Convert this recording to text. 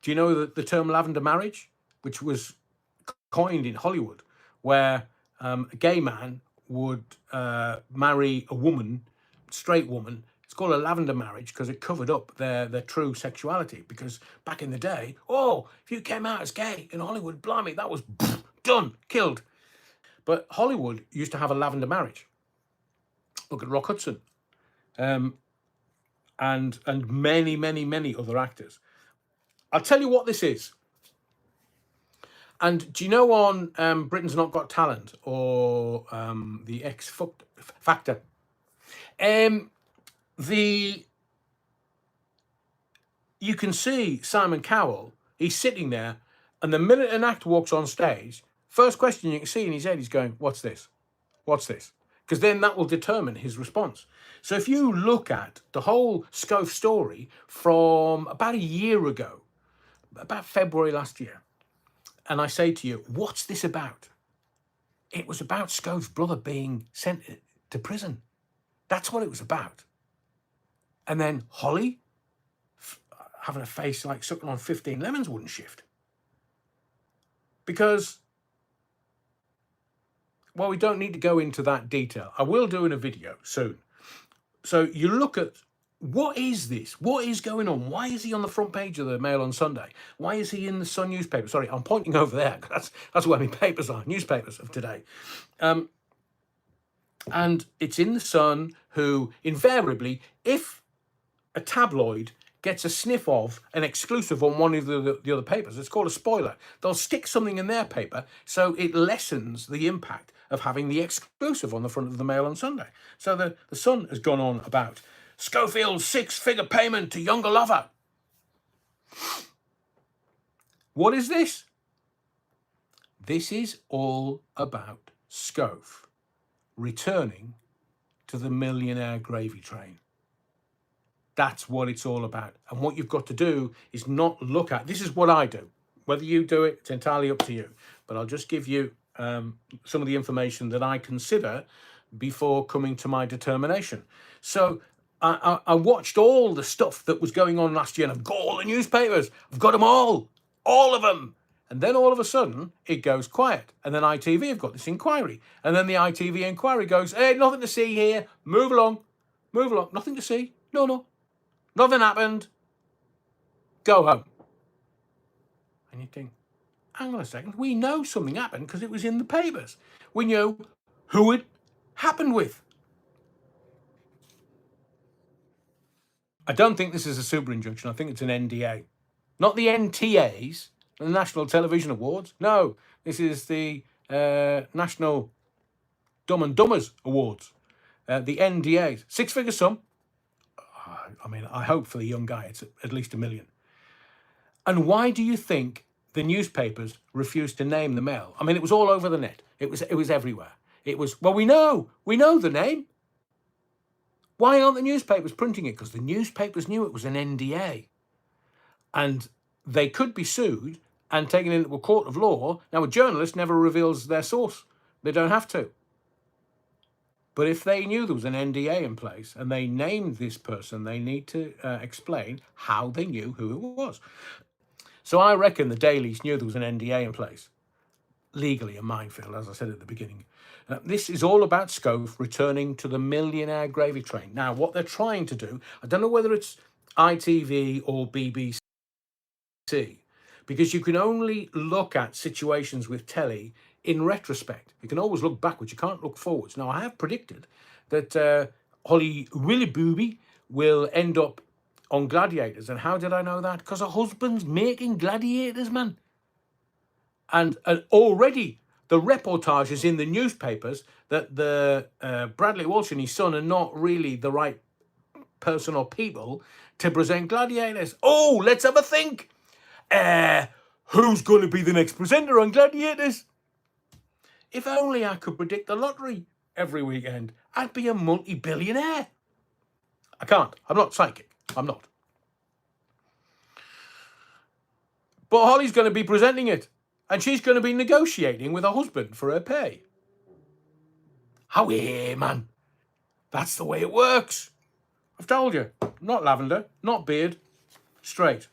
Do you know the term lavender marriage, which was coined in Hollywood, where a gay man would marry a woman, straight woman? It's called a lavender marriage because it covered up their true sexuality. Because back in the day, oh, if you came out as gay in Hollywood, blimey, that was done, killed. But Hollywood used to have a lavender marriage. Look at Rock Hudson, and many other actors. I'll tell you what this is. And do you know on Britain's Not Got Talent or the X Factor, you can see Simon Cowell, he's sitting there, and the minute an actor walks on stage, first question you can see in his head, he's going, what's this? What's this? Because then that will determine his response. So if you look at the whole Schofield story from about a year ago, about February last year, and I say to you, what's this about? It was about Schofield's brother being sent to prison. That's what it was about. And then Holly having a face like sucking on 15 lemons wouldn't shift. Because, well, we don't need to go into that detail. I will do in a video soon. So you look at, what is this? What is going on? Why is he on the front page of the Mail on Sunday? Why is he in the Sun newspaper? Sorry, I'm pointing over there. That's where my papers are, newspapers of today. And it's in the Sun, who invariably, if a tabloid gets a sniff of an exclusive on one of the other papers, it's called a spoiler. They'll stick something in their paper so it lessens the impact of having the exclusive on the front of the Mail on Sunday. So the Sun has gone on about Schofield's 6-figure payment to younger lover. What is this? This is all about Schofield returning to the millionaire gravy train. That's what it's all about. And what you've got to do is not look at, this is what I do. Whether you do it, it's entirely up to you. But I'll just give you some of the information that I consider before coming to my determination. So I watched all the stuff that was going on last year, and I've got all the newspapers. I've got them all of them. And then all of a sudden, it goes quiet. And then ITV have got this inquiry. And then the ITV inquiry goes, hey, nothing to see here. Move along. Move along. Nothing to see. No. Nothing happened. Go home. And you think, hang on a second. We know something happened because it was in the papers. We knew who it happened with. I don't think this is a super injunction. I think it's an NDA. Not the NTAs, the National Television Awards. No, this is the National Dumb and Dummers Awards. The NDAs. 6-figure sum. I mean, I hope for the young guy it's at least $1 million. And why do you think the newspapers refused to name the Mail? I mean, it was all over the net. It was everywhere. It was, well, we know the name. Why aren't the newspapers printing it? Because the newspapers knew it was an NDA. And they could be sued and taken into a court of law. Now, a journalist never reveals their source. They don't have to. But if they knew there was an NDA in place and they named this person, they need to explain how they knew who it was. So I reckon the dailies knew there was an NDA in place. Legally a minefield, as I said at the beginning. This is all about Schofield returning to the millionaire gravy train. Now, what they're trying to do, I don't know whether it's ITV or BBC, because you can only look at situations with telly in retrospect. You can always look backwards. You can't look forwards. Now, I have predicted that Holly Willoughby will end up on Gladiators. And how did I know that? Because her husband's making Gladiators, man. And already the reportages in the newspapers that the Bradley Walsh and his son are not really the right person or people to present Gladiators. Oh, let's have a think. Who's going to be the next presenter on Gladiators? If only I could predict the lottery every weekend, I'd be a multi-billionaire. I can't. I'm not psychic. I'm not. But Holly's going to be presenting it. And she's going to be negotiating with her husband for her pay. How man. That's the way it works. I've told you. Not lavender, not beard, straight.